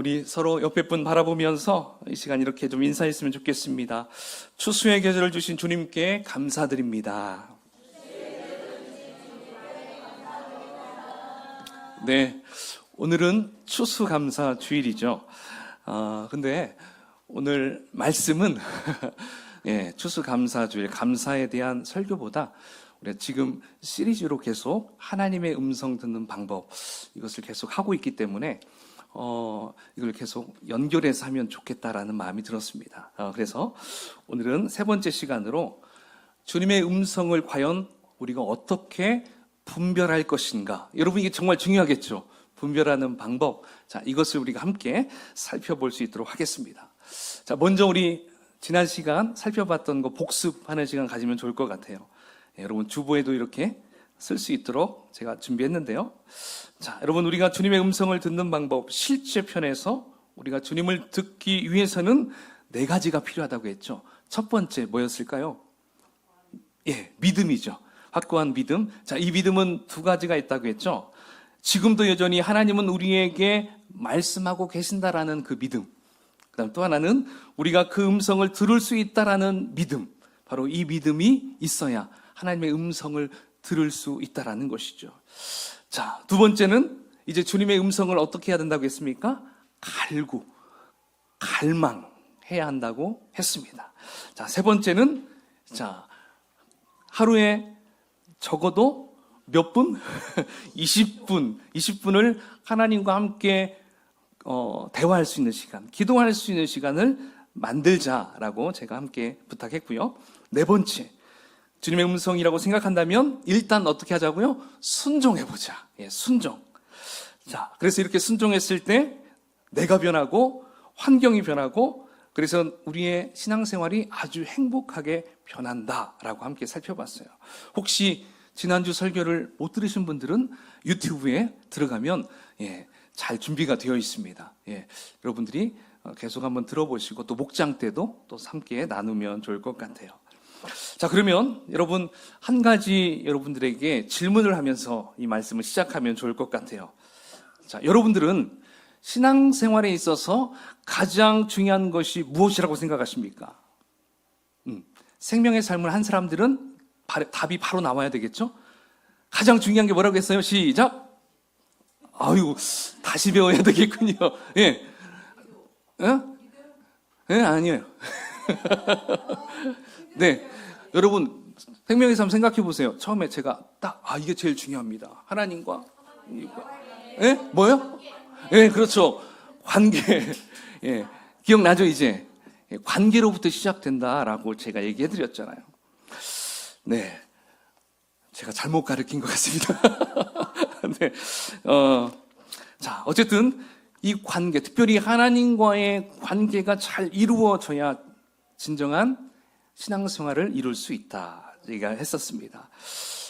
우리 서로 옆에 분 바라보면서 이 시간 이렇게 좀 인사했으면 좋겠습니다. 추수의 계절을 주신 주님께 감사드립니다. 네, 오늘은 추수감사 주일이죠. 근데 오늘 말씀은 추수감사 주일, 감사에 대한 설교보다 우리가 지금 시리즈로 계속 하나님의 음성 듣는 방법, 이것을 계속 하고 있기 때문에 이걸 계속 연결해서 하면 좋겠다라는 마음이 들었습니다. 그래서 오늘은 세 번째 시간으로 주님의 음성을 과연 우리가 어떻게 분별할 것인가. 여러분, 이게 정말 중요하겠죠. 분별하는 방법. 자, 이것을 우리가 함께 살펴볼 수 있도록 하겠습니다. 자, 먼저 우리 지난 시간 살펴봤던 거 복습하는 시간 가지면 좋을 것 같아요. 여러분, 주보에도 이렇게 쓸 수 있도록 제가 준비했는데요. 자, 여러분, 우리가 주님의 음성을 듣는 방법 실제 편에서 우리가 주님을 듣기 위해서는 네 가지가 필요하다고 했죠. 첫 번째 뭐였을까요? 믿음이죠. 확고한 믿음. 자, 이 믿음은 두 가지가 있다고 했죠. 지금도 여전히 하나님은 우리에게 말씀하고 계신다라는 그 믿음. 그다음 또 하나는 우리가 그 음성을 들을 수 있다라는 믿음. 바로 이 믿음이 있어야 하나님의 음성을 들을 수 있다라는 것이죠. 자, 두 번째는 이제 주님의 음성을 어떻게 해야 된다고 했습니까? 갈망해야 한다고 했습니다. 자, 세 번째는 하루에 적어도 몇 분? 20분을 하나님과 함께 대화할 수 있는 시간, 기도할 수 있는 시간을 만들자라고 제가 함께 부탁했고요. 네 번째, 주님의 음성이라고 생각한다면 일단 어떻게 하자고요? 순종해보자. 순종. 자, 그래서 이렇게 순종했을 때 내가 변하고 환경이 변하고 그래서 우리의 신앙생활이 아주 행복하게 변한다라고 함께 살펴봤어요. 혹시 지난주 설교를 못 들으신 분들은 유튜브에 들어가면 잘 준비가 되어 있습니다. 여러분들이 계속 한번 들어보시고 또 목장 때도 또 함께 나누면 좋을 것 같아요. 자, 그러면 여러분 한 가지 여러분들에게 질문을 하면서 이 말씀을 시작하면 좋을 것 같아요. 자, 여러분들은 신앙생활에 있어서 가장 중요한 것이 무엇이라고 생각하십니까? 생명의 삶을 한 사람들은 답이 바로 나와야 되겠죠? 가장 중요한 게 뭐라고 했어요? 시작! 아유, 다시 배워야 되겠군요. 아니에요. 네. 여러분, 생명의 삶 생각해 보세요. 처음에 제가 이게 제일 중요합니다. 하나님과, 뭐요? 그렇죠. 관계. 기억나죠, 이제? 관계로부터 시작된다라고 제가 얘기해 드렸잖아요. 네. 제가 잘못 가르친 것 같습니다. 네. 자, 어쨌든 이 관계, 특별히 하나님과의 관계가 잘 이루어져야 진정한 신앙생활을 이룰 수 있다. 얘기가 했었습니다.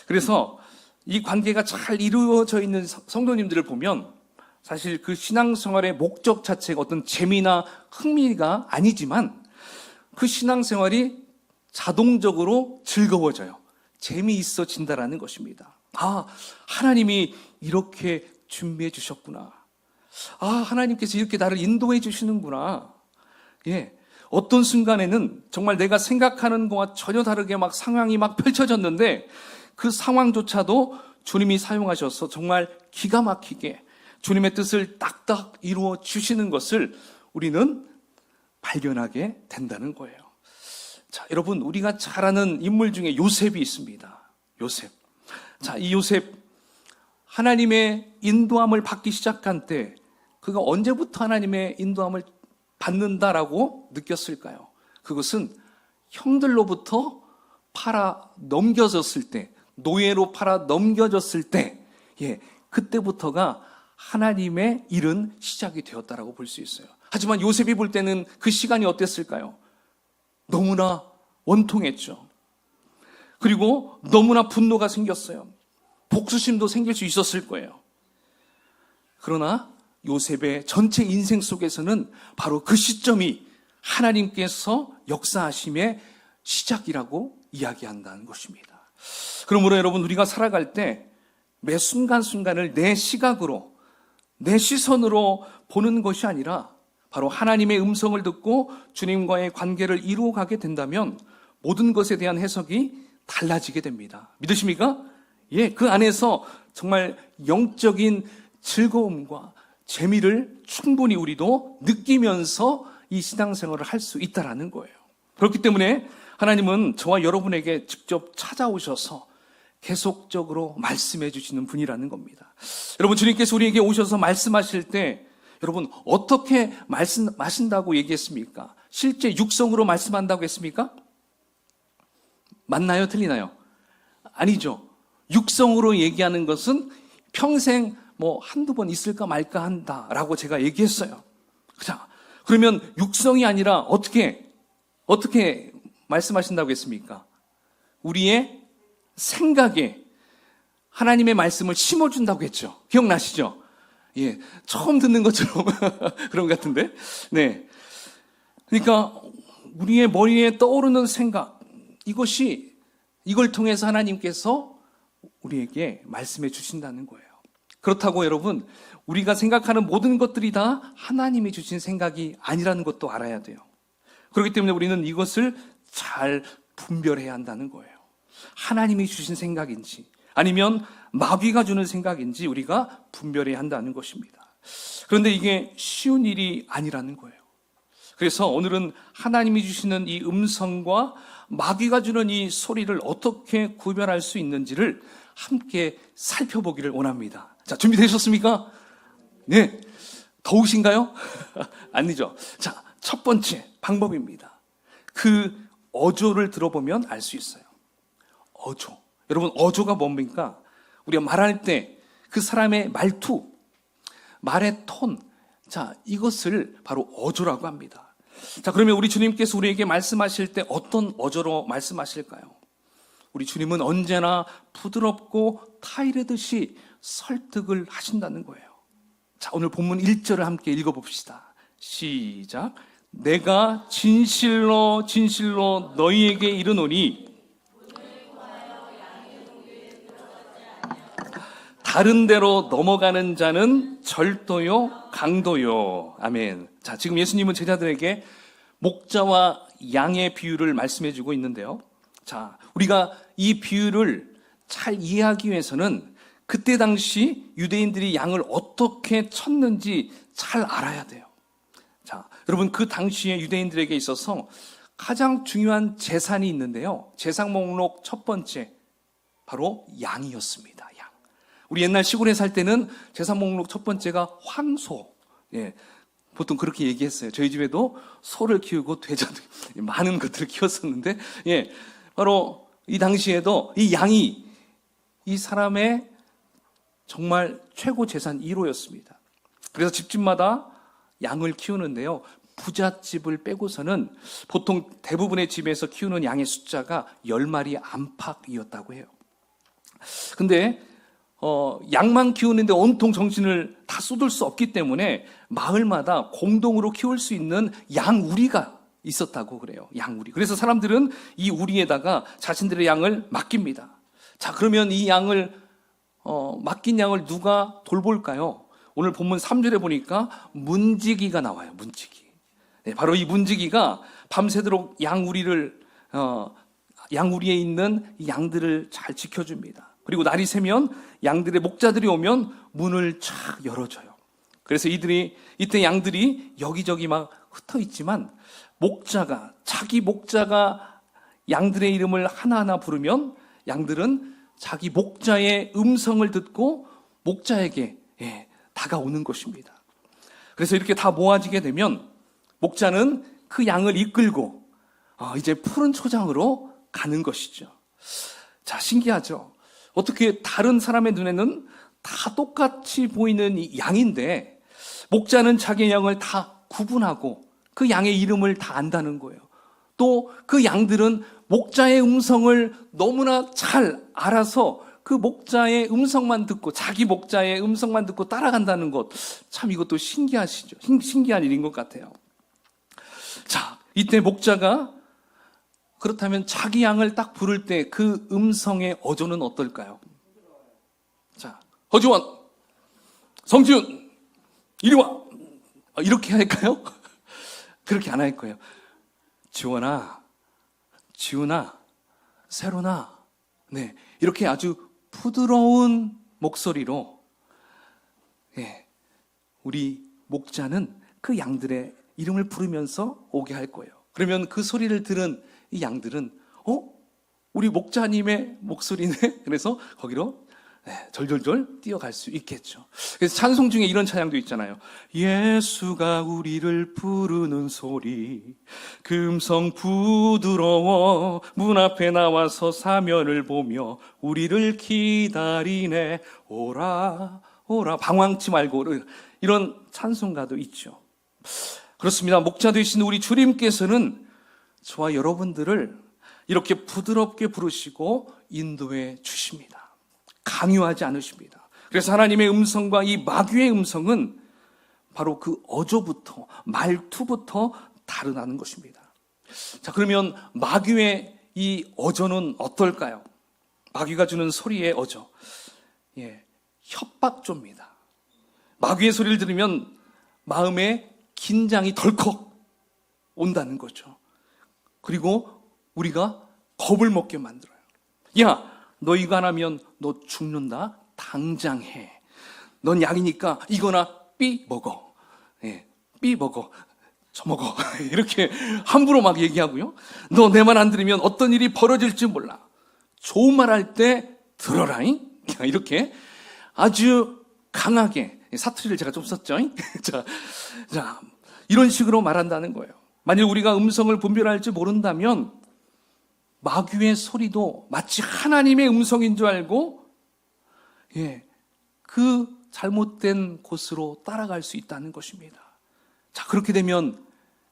그래서 이 관계가 잘 이루어져 있는 성도님들을 보면 사실 그 신앙생활의 목적 자체가 어떤 재미나 흥미가 아니지만 그 신앙생활이 자동적으로 즐거워져요. 재미있어진다라는 것입니다. 하나님이 이렇게 준비해 주셨구나. 하나님께서 이렇게 나를 인도해 주시는구나. 어떤 순간에는 정말 내가 생각하는 것과 전혀 다르게 상황이 펼쳐졌는데 그 상황조차도 주님이 사용하셔서 정말 기가 막히게 주님의 뜻을 딱딱 이루어 주시는 것을 우리는 발견하게 된다는 거예요. 자, 여러분, 우리가 잘 아는 인물 중에 요셉이 있습니다. 요셉. 자, 이 요셉, 하나님의 인도함을 받기 시작한 때 그가 언제부터 하나님의 인도함을 받는다라고 느꼈을까요? 그것은 형들로부터 팔아 넘겨졌을 때, 노예로 팔아 넘겨졌을 때, 그때부터가 하나님의 일은 시작이 되었다라고 볼 수 있어요. 하지만 요셉이 볼 때는 그 시간이 어땠을까요? 너무나 원통했죠. 그리고 너무나 분노가 생겼어요. 복수심도 생길 수 있었을 거예요. 그러나 요셉의 전체 인생 속에서는 바로 그 시점이 하나님께서 역사하심의 시작이라고 이야기한다는 것입니다. 그러므로 여러분, 우리가 살아갈 때 매 순간순간을 내 시각으로 내 시선으로 보는 것이 아니라 바로 하나님의 음성을 듣고 주님과의 관계를 이루어가게 된다면 모든 것에 대한 해석이 달라지게 됩니다. 믿으십니까? 예, 그 안에서 정말 영적인 즐거움과 재미를 충분히 우리도 느끼면서 이 신앙생활을 할 수 있다라는 거예요. 그렇기 때문에 하나님은 저와 여러분에게 직접 찾아오셔서 계속적으로 말씀해 주시는 분이라는 겁니다. 여러분, 주님께서 우리에게 오셔서 말씀하실 때 여러분 어떻게 말씀하신다고 얘기했습니까? 실제 육성으로 말씀한다고 했습니까? 맞나요? 틀리나요? 아니죠. 육성으로 얘기하는 것은 평생 한두 번 있을까 말까 한다라고 제가 얘기했어요. 자, 그러면 육성이 아니라 어떻게 말씀하신다고 했습니까? 우리의 생각에 하나님의 말씀을 심어준다고 했죠. 기억나시죠? 예, 처음 듣는 것처럼 그런 것 같은데. 네. 그러니까 우리의 머리에 떠오르는 생각, 이걸 통해서 하나님께서 우리에게 말씀해 주신다는 거예요. 그렇다고 여러분, 우리가 생각하는 모든 것들이 다 하나님이 주신 생각이 아니라는 것도 알아야 돼요. 그렇기 때문에 우리는 이것을 잘 분별해야 한다는 거예요. 하나님이 주신 생각인지 아니면 마귀가 주는 생각인지 우리가 분별해야 한다는 것입니다. 그런데 이게 쉬운 일이 아니라는 거예요. 그래서 오늘은 하나님이 주시는 이 음성과 마귀가 주는 이 소리를 어떻게 구별할 수 있는지를 함께 살펴보기를 원합니다. 자, 준비되셨습니까? 네. 더우신가요? 아니죠. 자, 첫 번째 방법입니다. 그 어조를 들어보면 알 수 있어요. 어조. 여러분, 어조가 뭡니까? 우리가 말할 때 그 사람의 말투, 말의 톤, 자, 이것을 바로 어조라고 합니다. 자, 그러면 우리 주님께서 우리에게 말씀하실 때 어떤 어조로 말씀하실까요? 우리 주님은 언제나 부드럽고 타이르듯이 설득을 하신다는 거예요. 자, 오늘 본문 1절을 함께 읽어봅시다. 시작. 내가 진실로 진실로 너희에게 이르노니 다른 데로 넘어가는 자는 절도요 강도요. 아멘. 자, 지금 예수님은 제자들에게 목자와 양의 비유를 말씀해 주고 있는데요. 자, 우리가 이 비유를 잘 이해하기 위해서는 그때 당시 유대인들이 양을 어떻게 쳤는지 잘 알아야 돼요. 자, 여러분, 그 당시에 유대인들에게 있어서 가장 중요한 재산이 있는데요. 재산 목록 첫 번째, 바로 양이었습니다. 양. 우리 옛날 시골에 살 때는 재산 목록 첫 번째가 황소. 예, 보통 그렇게 얘기했어요. 저희 집에도 소를 키우고 돼지도 많은 것들을 키웠었는데, 예, 바로 이 당시에도 이 양이 이 사람의 정말 최고 재산 1호였습니다. 그래서 집집마다 양을 키우는데요. 부잣집을 빼고서는 보통 대부분의 집에서 키우는 양의 숫자가 10마리 안팎이었다고 해요. 근데 양만 키우는데 온통 정신을 다 쏟을 수 없기 때문에 마을마다 공동으로 키울 수 있는 양우리가 있었다고 그래요. 양우리. 그래서 사람들은 이 우리에다가 자신들의 양을 맡깁니다. 자, 그러면 이 양을 맡긴 양을 누가 돌볼까요? 오늘 본문 3절에 보니까 문지기가 나와요. 문지기. 네, 바로 이 문지기가 밤새도록 양우리에 있는 이 양들을 잘 지켜줍니다. 그리고 날이 새면 양들의 목자들이 오면 문을 쫙 열어줘요. 그래서 이때 양들이 여기저기 막 흩어 있지만 자기 목자가 양들의 이름을 하나하나 부르면 양들은 자기 목자의 음성을 듣고 목자에게 다가오는 것입니다. 그래서 이렇게 다 모아지게 되면 목자는 그 양을 이끌고 이제 푸른 초장으로 가는 것이죠. 자, 신기하죠? 어떻게 다른 사람의 눈에는 다 똑같이 보이는 이 양인데 목자는 자기의 양을 다 구분하고 그 양의 이름을 다 안다는 거예요. 또 그 양들은 목자의 음성을 너무나 잘 알아서 그 목자의 음성만 듣고 자기 목자의 음성만 듣고 따라간다는 것, 참 이것도 신기하시죠? 신기한 일인 것 같아요. 자, 이때 목자가 그렇다면 자기 양을 딱 부를 때 그 음성의 어조는 어떨까요? 자, 허지원, 성지훈, 이리 와! 이렇게 할까요? 그렇게 안 할 거예요. 지원아, 지훈아, 세론아. 네, 이렇게 아주 부드러운 목소리로, 예, 우리 목자는 그 양들의 이름을 부르면서 오게 할 거예요. 그러면 그 소리를 들은 이 양들은 우리 목자님의 목소리네. 그래서 거기로 절절절 뛰어갈 수 있겠죠. 그래서 찬송 중에 이런 찬양도 있잖아요. 예수가 우리를 부르는 소리, 그 음성 부드러워 문 앞에 나와서 사면을 보며 우리를 기다리네. 오라 오라, 방황치 말고. 이런 찬송가도 있죠. 그렇습니다. 목자 되신 우리 주님께서는 저와 여러분들을 이렇게 부드럽게 부르시고 인도해 주십니다. 강요하지 않으십니다. 그래서 하나님의 음성과 이 마귀의 음성은 바로 그 어조부터, 말투부터 다르다는 것입니다. 자, 그러면 마귀의 이 어조는 어떨까요? 마귀가 주는 소리의 어조, 협박조입니다. 마귀의 소리를 들으면 마음에 긴장이 덜컥 온다는 거죠. 그리고 우리가 겁을 먹게 만들어요. 야, 너 이거 안 하면 너 죽는다. 당장 해. 넌 약이니까 이거나 삐 먹어. 삐 먹어. 처먹어. 이렇게 함부로 막 얘기하고요. 너 내 말 안 들으면 어떤 일이 벌어질지 몰라. 좋은 말 할 때 들어라잉. 이렇게 아주 강하게, 사투리를 제가 좀 썼죠. 자, 이런 식으로 말한다는 거예요. 만일 우리가 음성을 분별할지 모른다면 마귀의 소리도 마치 하나님의 음성인 줄 알고 그 잘못된 곳으로 따라갈 수 있다는 것입니다. 자, 그렇게 되면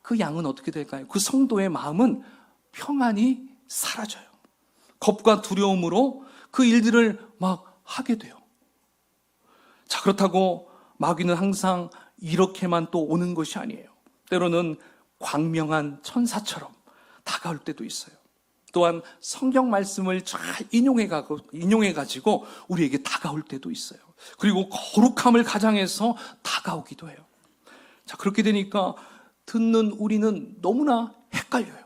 그 양은 어떻게 될까요? 그 성도의 마음은 평안이 사라져요. 겁과 두려움으로 그 일들을 막 하게 돼요. 자, 그렇다고 마귀는 항상 이렇게만 또 오는 것이 아니에요. 때로는 광명한 천사처럼 다가올 때도 있어요. 또한 성경 말씀을 잘 인용해가지고 우리에게 다가올 때도 있어요. 그리고 거룩함을 가장해서 다가오기도 해요. 자, 그렇게 되니까 듣는 우리는 너무나 헷갈려요.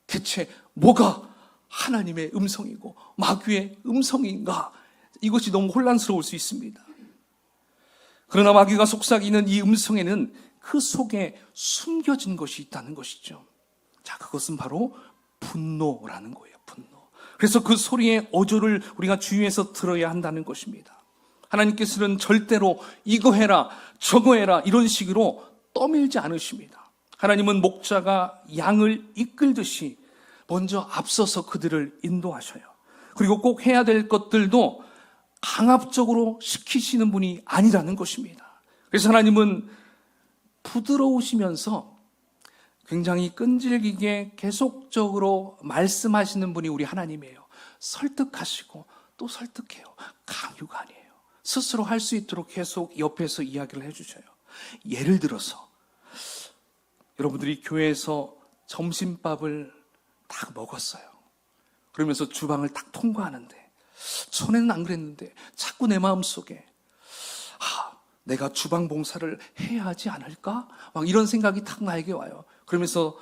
대체 뭐가 하나님의 음성이고 마귀의 음성인가? 이것이 너무 혼란스러울 수 있습니다. 그러나 마귀가 속삭이는 이 음성에는 그 속에 숨겨진 것이 있다는 것이죠. 자, 그것은 바로 분노라는 거예요. 분노. 그래서 그 소리의 어조를 우리가 주의해서 들어야 한다는 것입니다. 하나님께서는 절대로 이거 해라, 저거 해라 이런 식으로 떠밀지 않으십니다. 하나님은 목자가 양을 이끌듯이 먼저 앞서서 그들을 인도하셔요. 그리고 꼭 해야 될 것들도 강압적으로 시키시는 분이 아니라는 것입니다. 그래서 하나님은 부드러우시면서 굉장히 끈질기게 계속적으로 말씀하시는 분이 우리 하나님이에요. 설득하시고 또 설득해요. 강요가 아니에요. 스스로 할 수 있도록 계속 옆에서 이야기를 해주셔요. 예를 들어서 여러분들이 교회에서 점심밥을 딱 먹었어요. 그러면서 주방을 딱 통과하는데 전에는 안 그랬는데 자꾸 내 마음속에 내가 주방 봉사를 해야 하지 않을까? 막 이런 생각이 탁 나에게 와요. 그러면서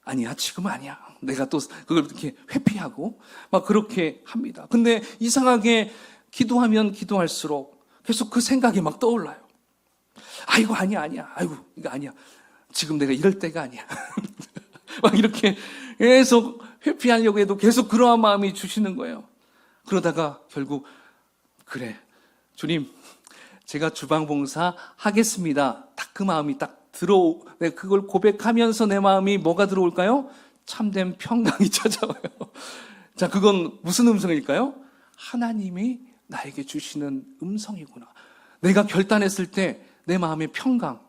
아니야, 지금은 아니야. 내가 또 그걸 이렇게 회피하고 막 그렇게 합니다. 근데 이상하게 기도하면 기도할수록 계속 그 생각이 막 떠올라요. 아이고, 아니야. 아이고, 이거 아니야. 지금 내가 이럴 때가 아니야. 막 이렇게 계속 회피하려고 해도 계속 그러한 마음이 주시는 거예요. 그러다가 결국 그래, 주님, 제가 주방 봉사 하겠습니다. 딱 그 마음이 딱 그걸 고백하면서 내 마음이 뭐가 들어올까요? 참된 평강이 찾아와요. 자, 그건 무슨 음성일까요? 하나님이 나에게 주시는 음성이구나. 내가 결단했을 때 내 마음의 평강,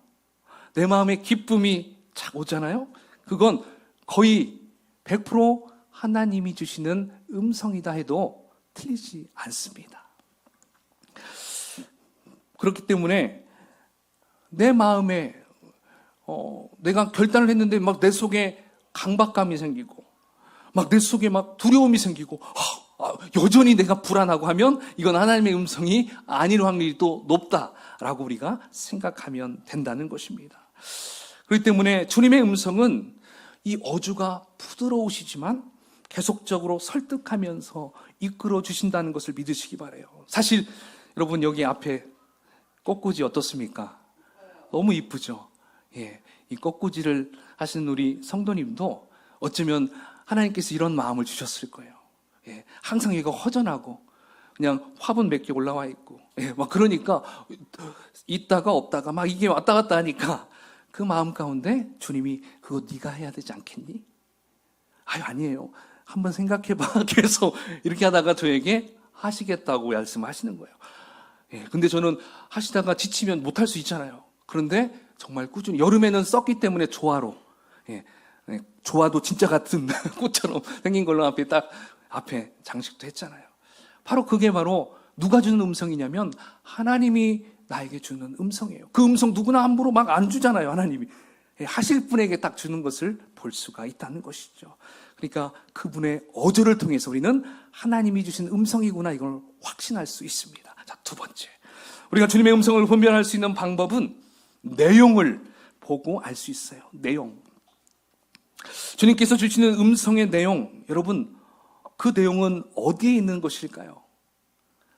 내 마음의 기쁨이 착 오잖아요. 그건 거의 100% 하나님이 주시는 음성이다 해도 틀리지 않습니다. 그렇기 때문에 내 마음에 내가 결단을 했는데 막 내 속에 강박감이 생기고 막 내 속에 막 두려움이 생기고 여전히 내가 불안하고 하면 이건 하나님의 음성이 아닐 확률이 또 높다라고 우리가 생각하면 된다는 것입니다. 그렇기 때문에 주님의 음성은 이 어주가 부드러우시지만 계속적으로 설득하면서 이끌어 주신다는 것을 믿으시기 바라요. 사실 여러분 여기 앞에 꽃꽂이 어떻습니까? 너무 이쁘죠? 예, 이 꽃꽂이를 하시는 우리 성도님도 어쩌면 하나님께서 이런 마음을 주셨을 거예요. 예, 항상 얘가 허전하고 그냥 화분 몇 개 올라와 있고, 예, 막 그러니까 있다가 없다가 막 이게 왔다 갔다 하니까 그 마음 가운데 주님이 그거 네가 해야 되지 않겠니? 아니에요. 한번 생각해봐. 계속 이렇게 하다가 저에게 하시겠다고 말씀하시는 거예요. 예, 근데 저는 하시다가 지치면 못할 수 있잖아요. 그런데 정말 꾸준히 여름에는 썩기 때문에 조화로, 예, 조화도 진짜 같은 꽃처럼 생긴 걸로 앞에 장식도 했잖아요. 그게 바로 누가 주는 음성이냐면 하나님이 나에게 주는 음성이에요. 그 음성 누구나 함부로 막 안 주잖아요. 하나님이 하실 분에게 딱 주는 것을 볼 수가 있다는 것이죠. 그러니까 그분의 어조를 통해서 우리는 하나님이 주신 음성이구나 이걸 확신할 수 있습니다. 자, 두 번째, 우리가 주님의 음성을 분별할 수 있는 방법은 내용을 보고 알 수 있어요. 내용. 주님께서 주시는 음성의 내용, 여러분 그 내용은 어디에 있는 것일까요?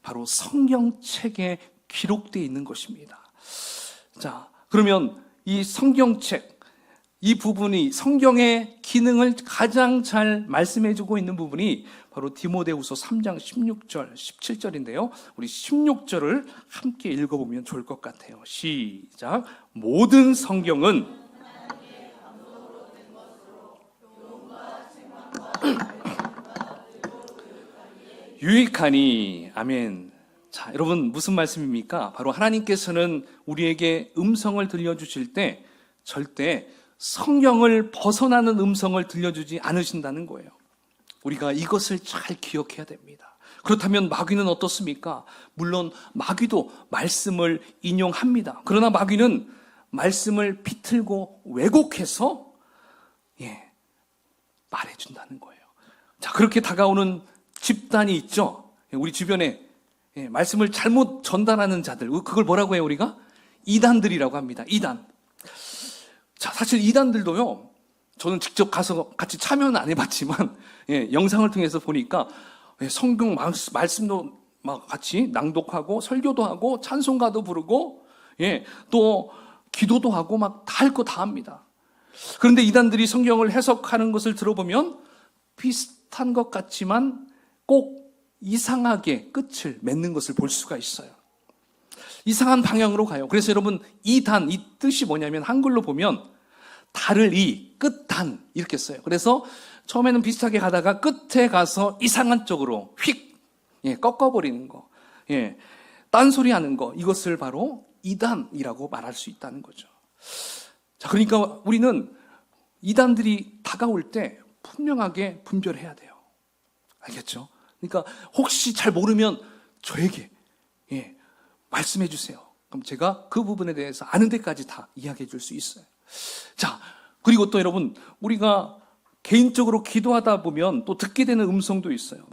바로 성경책에 기록되어 있는 것입니다. 자, 그러면 이 성경책, 이 부분이 성경의 기능을 가장 잘 말씀해주고 있는 부분이 바로 디모데후서 3장 16절, 17절인데요. 우리 16절을 함께 읽어보면 좋을 것 같아요. 시작. 모든 성경은 유익하니. 아멘. 자, 여러분 무슨 말씀입니까? 바로 하나님께서는 우리에게 음성을 들려주실 때 절대 성경을 벗어나는 음성을 들려주지 않으신다는 거예요. 우리가 이것을 잘 기억해야 됩니다. 그렇다면 마귀는 어떻습니까? 물론 마귀도 말씀을 인용합니다. 그러나 마귀는 말씀을 비틀고 왜곡해서 말해준다는 거예요. 자, 그렇게 다가오는 집단이 있죠. 우리 주변에 말씀을 잘못 전달하는 자들, 그걸 뭐라고 해요? 우리가 이단들이라고 합니다. 이단. 자, 사실 이단들도요, 저는 직접 가서 같이 참여는 안 해봤지만 영상을 통해서 보니까 성경 말씀도 막 같이 낭독하고 설교도 하고 찬송가도 부르고 또 기도도 하고 막 다 할 거 다 합니다. 그런데 이단들이 성경을 해석하는 것을 들어보면 비슷한 것 같지만 꼭 이상하게 끝을 맺는 것을 볼 수가 있어요. 이상한 방향으로 가요. 그래서 여러분 이단, 이 뜻이 뭐냐면 한글로 보면 달을 이, 끝단 이렇게 써요. 그래서 처음에는 비슷하게 가다가 끝에 가서 이상한 쪽으로 휙 꺾어버리는 거, 딴소리 하는 거, 이것을 바로 이단이라고 말할 수 있다는 거죠. 자, 그러니까 우리는 이단들이 다가올 때 분명하게 분별해야 돼요. 알겠죠? 그러니까 혹시 잘 모르면 저에게 말씀해 주세요. 그럼 제가 그 부분에 대해서 아는 데까지 다 이야기해 줄 수 있어요. 자, 그리고 또 여러분, 우리가 개인적으로 기도하다 보면 또 듣게 되는 음성도 있어요.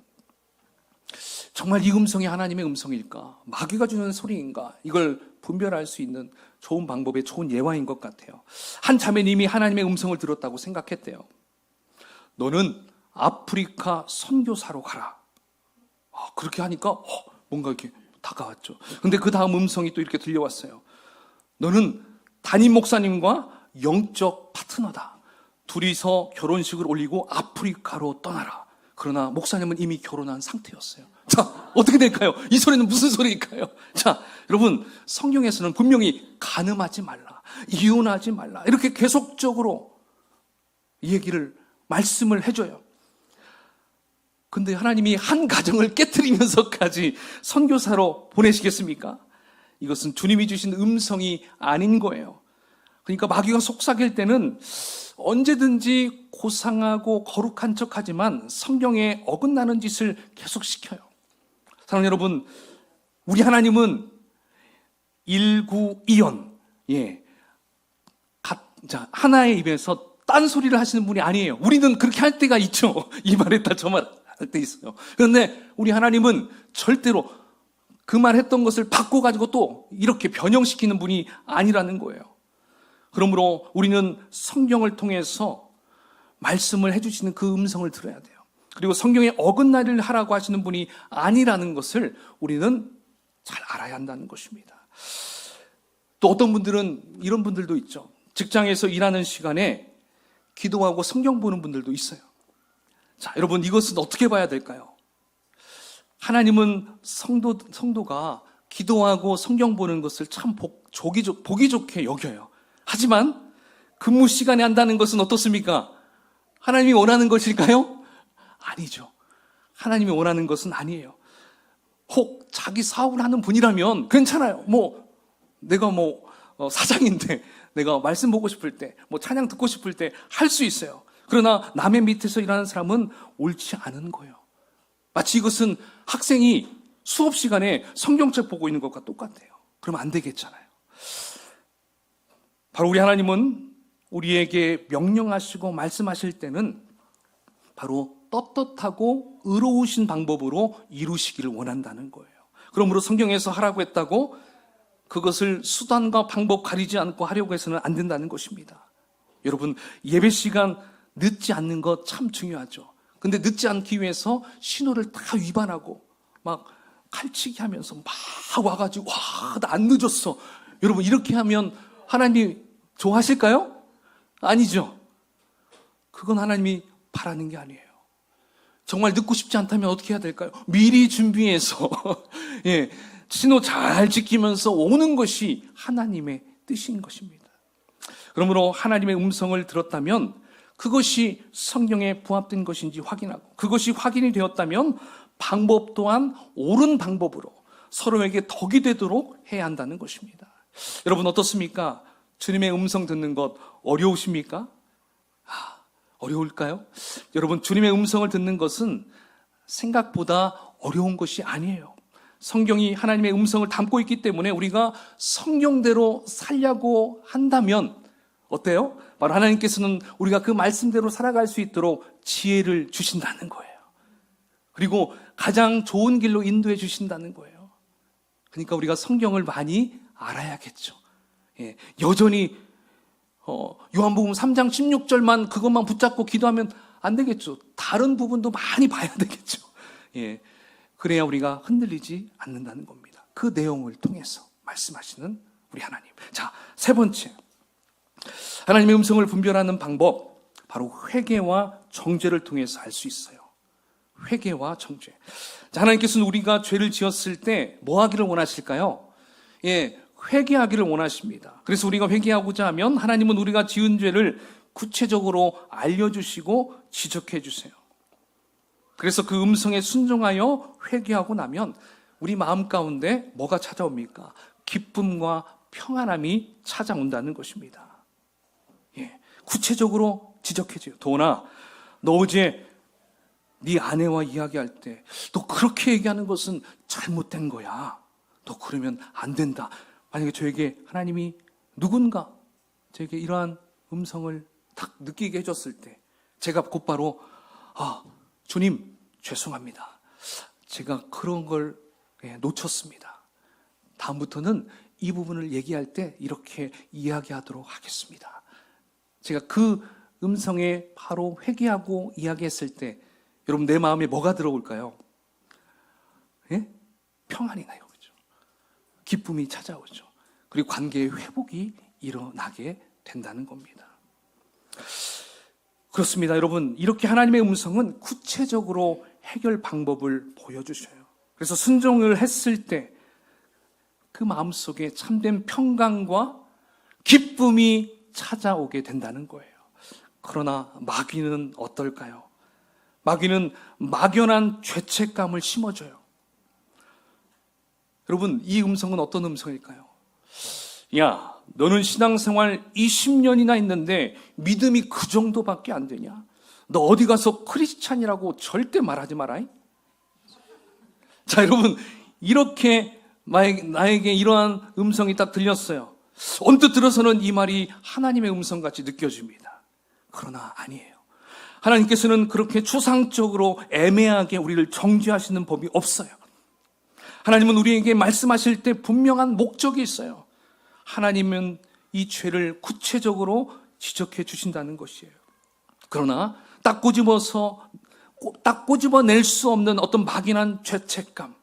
정말 이 음성이 하나님의 음성일까? 마귀가 주는 소리인가? 이걸 분별할 수 있는 좋은 방법의 좋은 예화인 것 같아요. 한 자매님이 하나님의 음성을 들었다고 생각했대요. 너는 아프리카 선교사로 가라. 그렇게 하니까 뭔가 이렇게 다가왔죠. 근데 그 다음 음성이 또 이렇게 들려왔어요. 너는 담임 목사님과 영적 파트너다. 둘이서 결혼식을 올리고 아프리카로 떠나라. 그러나 목사님은 이미 결혼한 상태였어요. 자, 어떻게 될까요? 이 소리는 무슨 소리일까요? 자, 여러분, 성경에서는 분명히 간음하지 말라, 이혼하지 말라, 이렇게 계속적으로 이 얘기를 말씀을 해줘요. 근데 하나님이 한 가정을 깨트리면서까지 선교사로 보내시겠습니까? 이것은 주님이 주신 음성이 아닌 거예요. 그러니까 마귀가 속삭일 때는 언제든지 고상하고 거룩한 척하지만 성경에 어긋나는 짓을 계속 시켜요. 사랑하는 여러분, 우리 하나님은 일구이연, 하나의 입에서 딴소리를 하시는 분이 아니에요. 우리는 그렇게 할 때가 있죠. 이 말했다 저 말 때 있어요. 그런데 우리 하나님은 절대로 그 말 했던 것을 바꿔가지고 또 이렇게 변형시키는 분이 아니라는 거예요. 그러므로 우리는 성경을 통해서 말씀을 해주시는 그 음성을 들어야 돼요. 그리고 성경에 어긋나기를 하라고 하시는 분이 아니라는 것을 우리는 잘 알아야 한다는 것입니다. 또 어떤 분들은 이런 분들도 있죠. 직장에서 일하는 시간에 기도하고 성경 보는 분들도 있어요. 자, 여러분 이것은 어떻게 봐야 될까요? 하나님은 성도가 기도하고 성경 보는 것을 참 보기 좋게 여겨요. 하지만 근무 시간에 한다는 것은 어떻습니까? 하나님이 원하는 것일까요? 아니죠. 하나님이 원하는 것은 아니에요. 혹 자기 사업을 하는 분이라면 괜찮아요. 내가 사장인데 내가 말씀 보고 싶을 때, 찬양 듣고 싶을 때 할 수 있어요. 그러나 남의 밑에서 일하는 사람은 옳지 않은 거예요. 마치 이것은 학생이 수업 시간에 성경책 보고 있는 것과 똑같아요. 그러면 안 되겠잖아요. 바로 우리 하나님은 우리에게 명령하시고 말씀하실 때는 바로 떳떳하고 의로우신 방법으로 이루시기를 원한다는 거예요. 그러므로 성경에서 하라고 했다고 그것을 수단과 방법 가리지 않고 하려고 해서는 안 된다는 것입니다. 여러분, 예배 시간 늦지 않는 것 참 중요하죠. 근데 늦지 않기 위해서 신호를 다 위반하고 막 칼치기 하면서 막 와가지고 나 안 늦었어. 여러분, 이렇게 하면 하나님 좋아하실까요? 아니죠. 그건 하나님이 바라는 게 아니에요. 정말 늦고 싶지 않다면 어떻게 해야 될까요? 미리 준비해서 신호 잘 지키면서 오는 것이 하나님의 뜻인 것입니다. 그러므로 하나님의 음성을 들었다면 그것이 성경에 부합된 것인지 확인하고, 그것이 확인이 되었다면 방법 또한 옳은 방법으로 서로에게 덕이 되도록 해야 한다는 것입니다. 여러분 어떻습니까? 주님의 음성 듣는 것 어려우십니까? 어려울까요? 여러분, 주님의 음성을 듣는 것은 생각보다 어려운 것이 아니에요. 성경이 하나님의 음성을 담고 있기 때문에 우리가 성경대로 살려고 한다면 어때요? 바로 하나님께서는 우리가 그 말씀대로 살아갈 수 있도록 지혜를 주신다는 거예요. 그리고 가장 좋은 길로 인도해 주신다는 거예요. 그러니까 우리가 성경을 많이 알아야겠죠. 여전히 요한복음 3장 16절만 그것만 붙잡고 기도하면 안 되겠죠. 다른 부분도 많이 봐야 되겠죠. 그래야 우리가 흔들리지 않는다는 겁니다. 그 내용을 통해서 말씀하시는 우리 하나님. 자, 세 번째, 하나님의 음성을 분별하는 방법, 바로 회개와 정죄를 통해서 알 수 있어요. 회개와 정죄. 자, 하나님께서는 우리가 죄를 지었을 때 뭐 하기를 원하실까요? 회개하기를 원하십니다. 그래서 우리가 회개하고자 하면 하나님은 우리가 지은 죄를 구체적으로 알려주시고 지적해 주세요. 그래서 그 음성에 순종하여 회개하고 나면 우리 마음 가운데 뭐가 찾아옵니까? 기쁨과 평안함이 찾아온다는 것입니다. 구체적으로 지적해 줘요. 도나, 너 어제 네 아내와 이야기할 때 너 그렇게 얘기하는 것은 잘못된 거야. 너 그러면 안 된다. 만약에 저에게 하나님이 누군가 저에게 이러한 음성을 딱 느끼게 해줬을 때 제가 곧바로 주님 죄송합니다. 제가 그런 걸 놓쳤습니다. 다음부터는 이 부분을 얘기할 때 이렇게 이야기하도록 하겠습니다. 제가 그 음성에 바로 회개하고 이야기했을 때 여러분 내 마음에 뭐가 들어올까요? 평안이 나요. 그렇죠? 기쁨이 찾아오죠. 그리고 관계의 회복이 일어나게 된다는 겁니다. 그렇습니다. 여러분, 이렇게 하나님의 음성은 구체적으로 해결 방법을 보여주셔요. 그래서 순종을 했을 때 그 마음속에 참된 평강과 기쁨이 찾아오게 된다는 거예요. 그러나 마귀는 어떨까요? 마귀는 막연한 죄책감을 심어줘요. 여러분, 이 음성은 어떤 음성일까요? 야, 너는 신앙생활 20년이나 했는데 믿음이 그 정도밖에 안 되냐? 너 어디 가서 크리스찬이라고 절대 말하지 마라. 자, 여러분, 이렇게 나에게 이러한 음성이 딱 들렸어요. 언뜻 들어서는 이 말이 하나님의 음성같이 느껴집니다. 그러나 아니에요. 하나님께서는 그렇게 추상적으로 애매하게 우리를 정죄하시는 법이 없어요. 하나님은 우리에게 말씀하실 때 분명한 목적이 있어요. 하나님은 이 죄를 구체적으로 지적해 주신다는 것이에요. 그러나 딱 꼬집어낼 수 없는 어떤 막연한 죄책감,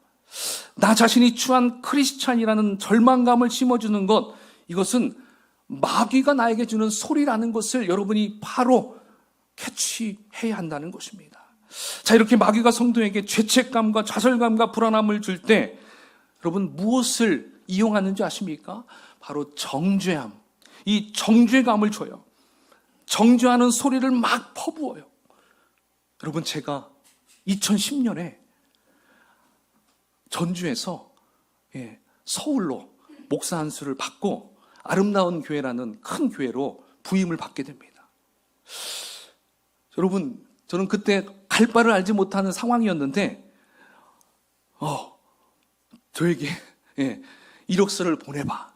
나 자신이 추한 크리스찬이라는 절망감을 심어주는 것, 이것은 마귀가 나에게 주는 소리라는 것을 여러분이 바로 캐치해야 한다는 것입니다. 자, 이렇게 마귀가 성도에게 죄책감과 좌절감과 불안함을 줄 때 여러분 무엇을 이용하는지 아십니까? 바로 정죄함, 이 정죄감을 줘요. 정죄하는 소리를 막 퍼부어요. 여러분, 제가 2010년에 전주에서 서울로 목사 안수를 받고 아름다운 교회라는 큰 교회로 부임을 받게 됩니다. 여러분, 저는 그때 갈 바를 알지 못하는 상황이었는데 저에게 이력서를 보내봐.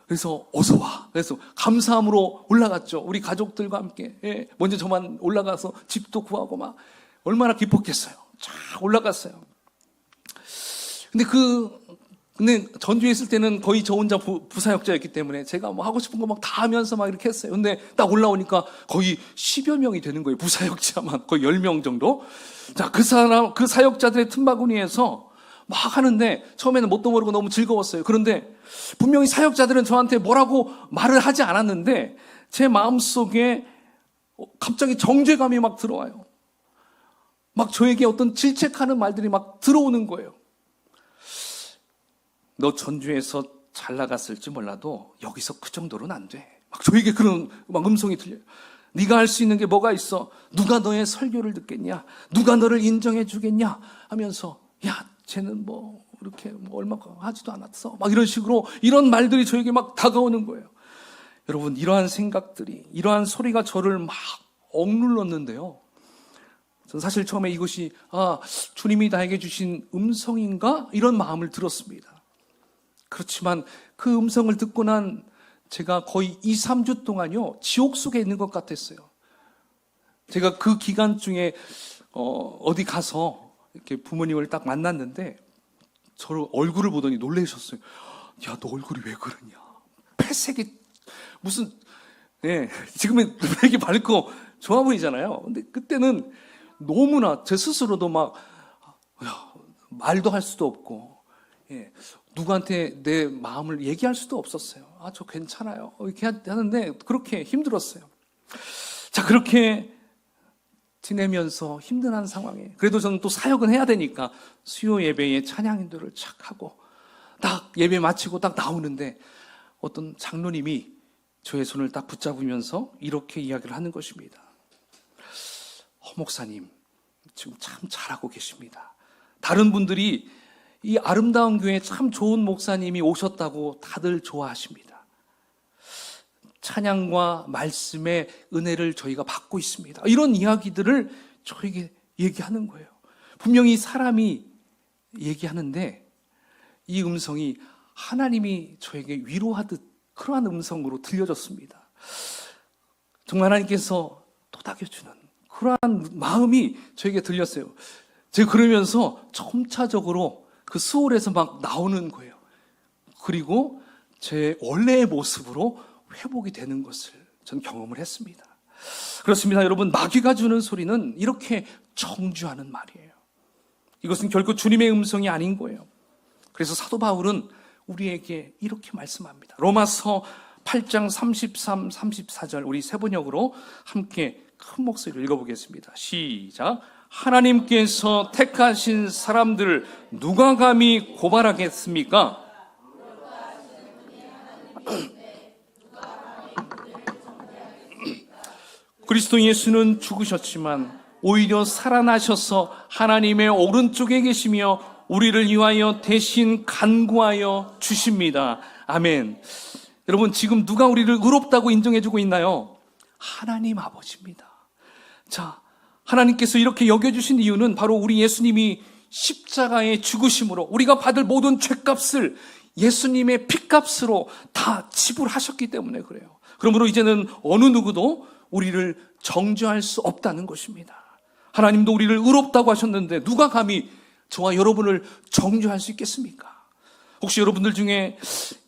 그래서 어서 와. 그래서 감사함으로 올라갔죠. 우리 가족들과 함께. 먼저 저만 올라가서 집도 구하고 막 얼마나 기뻤겠어요. 쫙 올라갔어요. 근데 전주에 있을 때는 거의 저 혼자 부사역자였기 때문에 제가 뭐 하고 싶은 거 막 다 하면서 막 이렇게 했어요. 근데 딱 올라오니까 거의 10여 명이 되는 거예요. 부사역자만 거의 10명 정도. 자, 그 사역자들의 틈바구니에서 막 하는데 처음에는 뭣도 모르고 너무 즐거웠어요. 그런데 분명히 사역자들은 저한테 뭐라고 말을 하지 않았는데 제 마음속에 갑자기 정죄감이 막 들어와요. 막 저에게 어떤 질책하는 말들이 막 들어오는 거예요. 너 전주에서 잘 나갔을지 몰라도 여기서 그 정도로는 안 돼. 막 저에게 그런 막 음성이 들려요. 네가 할 수 있는 게 뭐가 있어? 누가 너의 설교를 듣겠냐? 누가 너를 인정해 주겠냐? 하면서 야, 쟤는 뭐 이렇게 뭐 얼마 하지도 않았어. 막 이런 식으로 이런 말들이 저에게 막 다가오는 거예요. 여러분, 이러한 생각들이, 이러한 소리가 저를 막 억눌렀는데요. 저는 사실 처음에 이것이 주님이 나에게 주신 음성인가? 이런 마음을 들었습니다. 그렇지만 그 음성을 듣고 난 제가 거의 2, 3주 동안요 지옥 속에 있는 것 같았어요. 제가 그 기간 중에 어디 가서 이렇게 부모님을 딱 만났는데 저를 얼굴을 보더니 놀라셨어요. 야, 너 얼굴이 왜 그러냐? 회색이 무슨 지금은 되게 밝고 좋아 보이잖아요. 근데 그때는 너무나 제 스스로도 막 말도 할 수도 없고 누구한테 내 마음을 얘기할 수도 없었어요. 저 괜찮아요. 이렇게 하는데 그렇게 힘들었어요. 자, 그렇게 지내면서 힘든 상황에 그래도 저는 또 사역은 해야 되니까 수요 예배에 찬양인도를 착 하고 딱 예배 마치고 딱 나오는데 어떤 장로님이 저의 손을 딱 붙잡으면서 이렇게 이야기를 하는 것입니다. 허 목사님, 지금 참 잘하고 계십니다. 다른 분들이 이 아름다운 교회에 참 좋은 목사님이 오셨다고 다들 좋아하십니다. 찬양과 말씀의 은혜를 저희가 받고 있습니다. 이런 이야기들을 저에게 얘기하는 거예요. 분명히 사람이 얘기하는데 이 음성이 하나님이 저에게 위로하듯 그러한 음성으로 들려졌습니다. 정말 하나님께서 토닥여주는 그러한 마음이 저에게 들렸어요. 제가 그러면서 점차적으로 그 수월에서 막 나오는 거예요. 그리고 제 원래의 모습으로 회복이 되는 것을 전 경험을 했습니다. 그렇습니다. 여러분, 마귀가 주는 소리는 이렇게 정죄하는 말이에요. 이것은 결코 주님의 음성이 아닌 거예요. 그래서 사도 바울은 우리에게 이렇게 말씀합니다. 로마서 8장 33, 34절 우리 세 번역으로 함께 큰 목소리로 읽어보겠습니다. 시작. 하나님께서 택하신 사람들을 누가 감히 고발하겠습니까? 그리스도 예수는 죽으셨지만 오히려 살아나셔서 하나님의 오른쪽에 계시며 우리를 위하여 대신 간구하여 주십니다. 아멘. 여러분, 지금 누가 우리를 의롭다고 인정해주고 있나요? 하나님 아버지입니다. 자, 하나님께서 이렇게 여겨주신 이유는 바로 우리 예수님이 십자가의 죽으심으로 우리가 받을 모든 죄값을 예수님의 피값으로 다 지불하셨기 때문에 그래요. 그러므로 이제는 어느 누구도 우리를 정죄할 수 없다는 것입니다. 하나님도 우리를 의롭다고 하셨는데 누가 감히 저와 여러분을 정죄할 수 있겠습니까? 혹시 여러분들 중에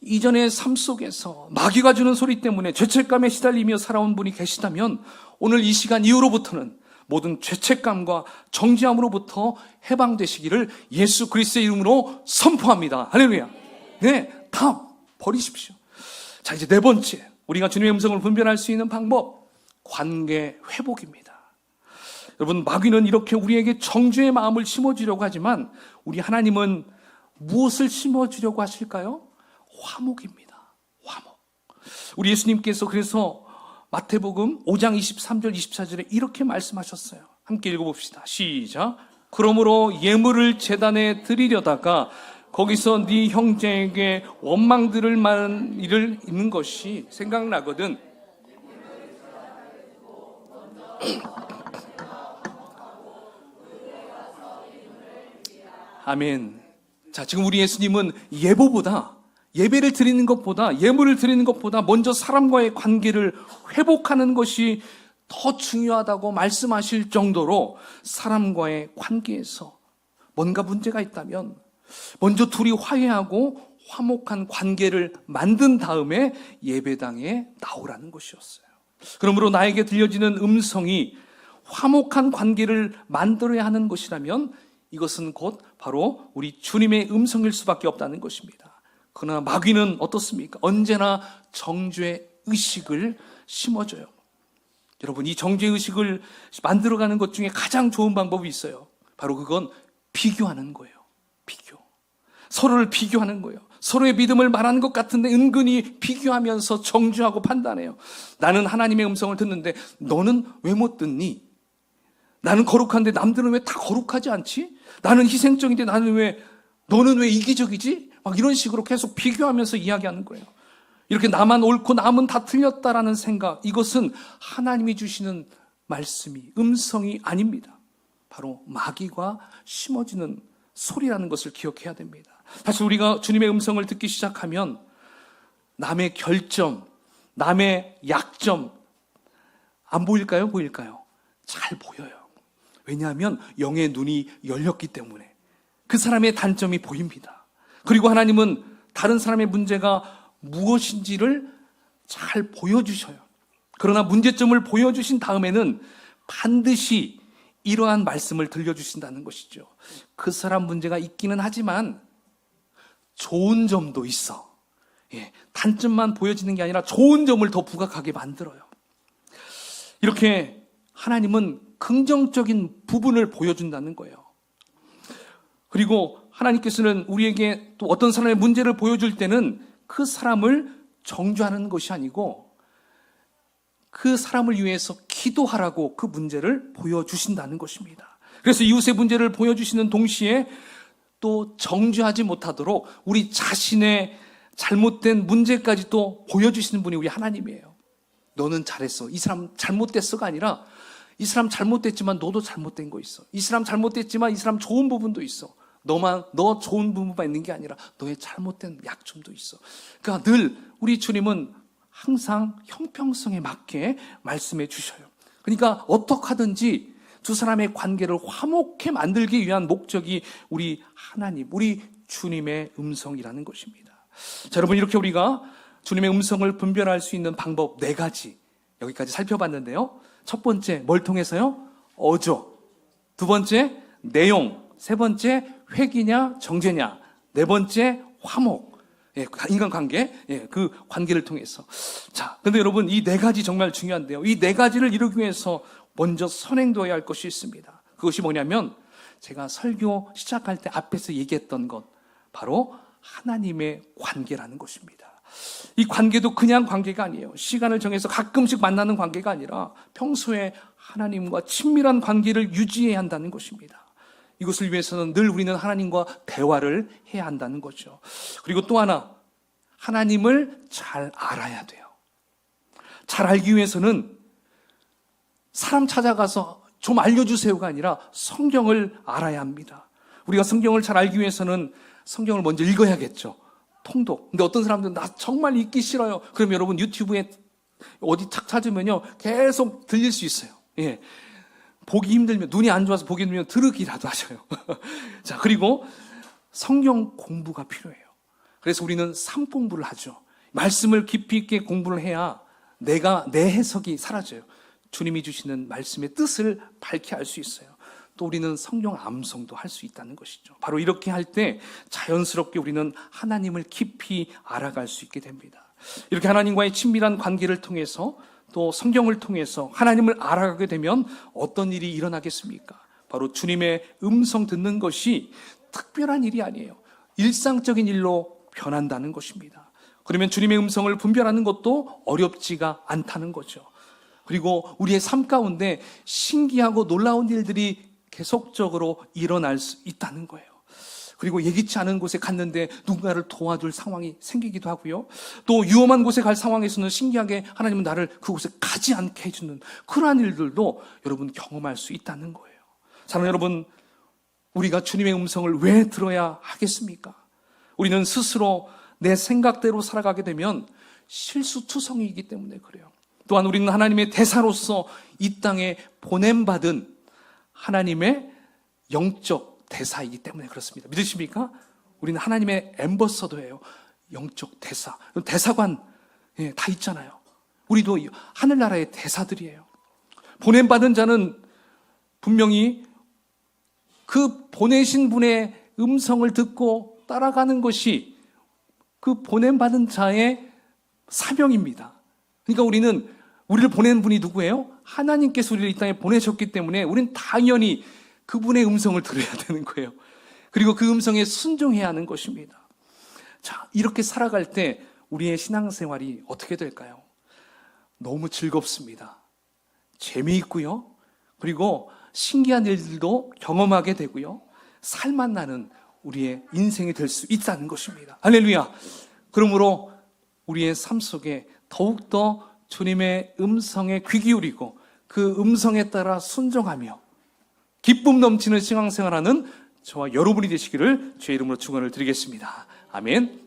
이전의 삶 속에서 마귀가 주는 소리 때문에 죄책감에 시달리며 살아온 분이 계시다면 오늘 이 시간 이후로부터는 모든 죄책감과 정죄함으로부터 해방되시기를 예수 그리스도의 이름으로 선포합니다. 할렐루야. 네, 다 버리십시오. 자, 이제 네 번째, 우리가 주님의 음성을 분별할 수 있는 방법, 관계 회복입니다. 여러분, 마귀는 이렇게 우리에게 정죄의 마음을 심어주려고 하지만 우리 하나님은 무엇을 심어주려고 하실까요? 화목입니다. 화목. 우리 예수님께서 그래서 마태복음 5장 23절 24절에 이렇게 말씀하셨어요. 함께 읽어봅시다. 시작. 그러므로 예물을 제단에 드리려다가 거기서 네 형제에게 원망 들을 만한 일을 있는 것이 생각나거든. 아멘. 자, 지금 우리 예수님은 예배를 드리는 것보다, 예물을 드리는 것보다 먼저 사람과의 관계를 회복하는 것이 더 중요하다고 말씀하실 정도로 사람과의 관계에서 뭔가 문제가 있다면 먼저 둘이 화해하고 화목한 관계를 만든 다음에 예배당에 나오라는 것이었어요. 그러므로 나에게 들려지는 음성이 화목한 관계를 만들어야 하는 것이라면 이것은 곧 바로 우리 주님의 음성일 수밖에 없다는 것입니다. 그러나 마귀는 어떻습니까? 언제나 정죄 의식을 심어줘요. 여러분, 이 정죄 의식을 만들어가는 것 중에 가장 좋은 방법이 있어요. 바로 그건 비교하는 거예요. 비교. 서로를 비교하는 거예요. 서로의 믿음을 말하는 것 같은데 은근히 비교하면서 정죄하고 판단해요. 나는 하나님의 음성을 듣는데 너는 왜 못 듣니? 나는 거룩한데 남들은 왜 다 거룩하지 않지? 나는 희생적인데 너는 왜 이기적이지? 막 이런 식으로 계속 비교하면서 이야기하는 거예요. 이렇게 나만 옳고 남은 다 틀렸다라는 생각, 이것은 하나님이 주시는 말씀이, 음성이 아닙니다. 바로 마귀가 심어지는 소리라는 것을 기억해야 됩니다. 사실 우리가 주님의 음성을 듣기 시작하면 남의 결점, 남의 약점 안 보일까요? 보일까요? 잘 보여요. 왜냐하면 영의 눈이 열렸기 때문에 그 사람의 단점이 보입니다. 그리고 하나님은 다른 사람의 문제가 무엇인지를 잘 보여주셔요. 그러나 문제점을 보여주신 다음에는 반드시 이러한 말씀을 들려주신다는 것이죠. 그 사람 문제가 있기는 하지만 좋은 점도 있어. 단점만 보여지는 게 아니라 좋은 점을 더 부각하게 만들어요. 이렇게 하나님은 긍정적인 부분을 보여준다는 거예요. 그리고 하나님께서는 우리에게 또 어떤 사람의 문제를 보여줄 때는 그 사람을 정죄하는 것이 아니고 그 사람을 위해서 기도하라고 그 문제를 보여주신다는 것입니다. 그래서 이웃의 문제를 보여주시는 동시에 또 정죄하지 못하도록 우리 자신의 잘못된 문제까지 또 보여주시는 분이 우리 하나님이에요. 너는 잘했어. 이 사람 잘못됐어가 아니라 이 사람 잘못됐지만 너도 잘못된 거 있어. 이 사람 잘못됐지만 이 사람 좋은 부분도 있어. 너 좋은 부분만 있는 게 아니라 너의 잘못된 약점도 있어. 그러니까 늘 우리 주님은 항상 형평성에 맞게 말씀해 주셔요. 그러니까 어떻게 하든지 두 사람의 관계를 화목해 만들기 위한 목적이 우리 하나님, 우리 주님의 음성이라는 것입니다. 자, 여러분, 이렇게 우리가 주님의 음성을 분별할 수 있는 방법 4가지 여기까지 살펴봤는데요. 첫 번째, 뭘 통해서요? 어조. 두 번째, 내용. 세 번째, 회기냐 정죄냐. 네 번째, 화목. 인간관계, 그 관계를 통해서. 자, 근데 여러분, 이 4가지 정말 중요한데요. 이 4가지를 이루기 위해서 먼저 선행되어야 할 것이 있습니다. 그것이 뭐냐면 제가 설교 시작할 때 앞에서 얘기했던 것, 바로 하나님의 관계라는 것입니다. 이 관계도 그냥 관계가 아니에요. 시간을 정해서 가끔씩 만나는 관계가 아니라 평소에 하나님과 친밀한 관계를 유지해야 한다는 것입니다. 이것을 위해서는 늘 우리는 하나님과 대화를 해야 한다는 거죠. 그리고 또 하나, 하나님을 잘 알아야 돼요. 잘 알기 위해서는 사람 찾아가서 좀 알려주세요가 아니라 성경을 알아야 합니다. 우리가 성경을 잘 알기 위해서는 성경을 먼저 읽어야겠죠. 통독. 근데 어떤 사람들은 나 정말 읽기 싫어요. 그럼 여러분 유튜브에 어디 탁 찾으면요 계속 들릴 수 있어요. 예. 보기 힘들면, 눈이 안 좋아서 보기 힘들면 들으기라도 하셔요. 자, 그리고 성경 공부가 필요해요. 그래서 우리는 삶 공부를 하죠. 말씀을 깊이 있게 공부를 해야 내 해석이 사라져요. 주님이 주시는 말씀의 뜻을 밝게 알 수 있어요. 또 우리는 성경 암송도 할 수 있다는 것이죠. 바로 이렇게 할 때 자연스럽게 우리는 하나님을 깊이 알아갈 수 있게 됩니다. 이렇게 하나님과의 친밀한 관계를 통해서 또 성경을 통해서 하나님을 알아가게 되면 어떤 일이 일어나겠습니까? 바로 주님의 음성 듣는 것이 특별한 일이 아니에요. 일상적인 일로 변한다는 것입니다. 그러면 주님의 음성을 분별하는 것도 어렵지가 않다는 거죠. 그리고 우리의 삶 가운데 신기하고 놀라운 일들이 계속적으로 일어날 수 있다는 거예요. 그리고 예기치 않은 곳에 갔는데 누군가를 도와줄 상황이 생기기도 하고요. 또 위험한 곳에 갈 상황에서는 신기하게 하나님은 나를 그곳에 가지 않게 해주는 그러한 일들도 여러분 경험할 수 있다는 거예요. 사랑하는 여러분, 우리가 주님의 음성을 왜 들어야 하겠습니까? 우리는 스스로 내 생각대로 살아가게 되면 실수투성이이기 때문에 그래요. 또한 우리는 하나님의 대사로서 이 땅에 보냄받은 하나님의 영적 대사이기 때문에 그렇습니다. 믿으십니까? 우리는 하나님의 앰버서더예요. 영적 대사, 대사관 다 있잖아요. 우리도 하늘나라의 대사들이에요. 보냄받은 자는 분명히 그 보내신 분의 음성을 듣고 따라가는 것이 그 보냄받은 자의 사명입니다. 그러니까 우리를 보낸 분이 누구예요? 하나님께서 우리를 이 땅에 보내셨기 때문에 우리는 당연히 그분의 음성을 들어야 되는 거예요. 그리고 그 음성에 순종해야 하는 것입니다. 자, 이렇게 살아갈 때 우리의 신앙생활이 어떻게 될까요? 너무 즐겁습니다. 재미있고요. 그리고 신기한 일들도 경험하게 되고요. 살맛 나는 우리의 인생이 될 수 있다는 것입니다. 할렐루야. 그러므로 우리의 삶 속에 더욱더 주님의 음성에 귀 기울이고 그 음성에 따라 순종하며 기쁨 넘치는 신앙생활하는 저와 여러분이 되시기를 주의 이름으로 축원을 드리겠습니다. 아멘.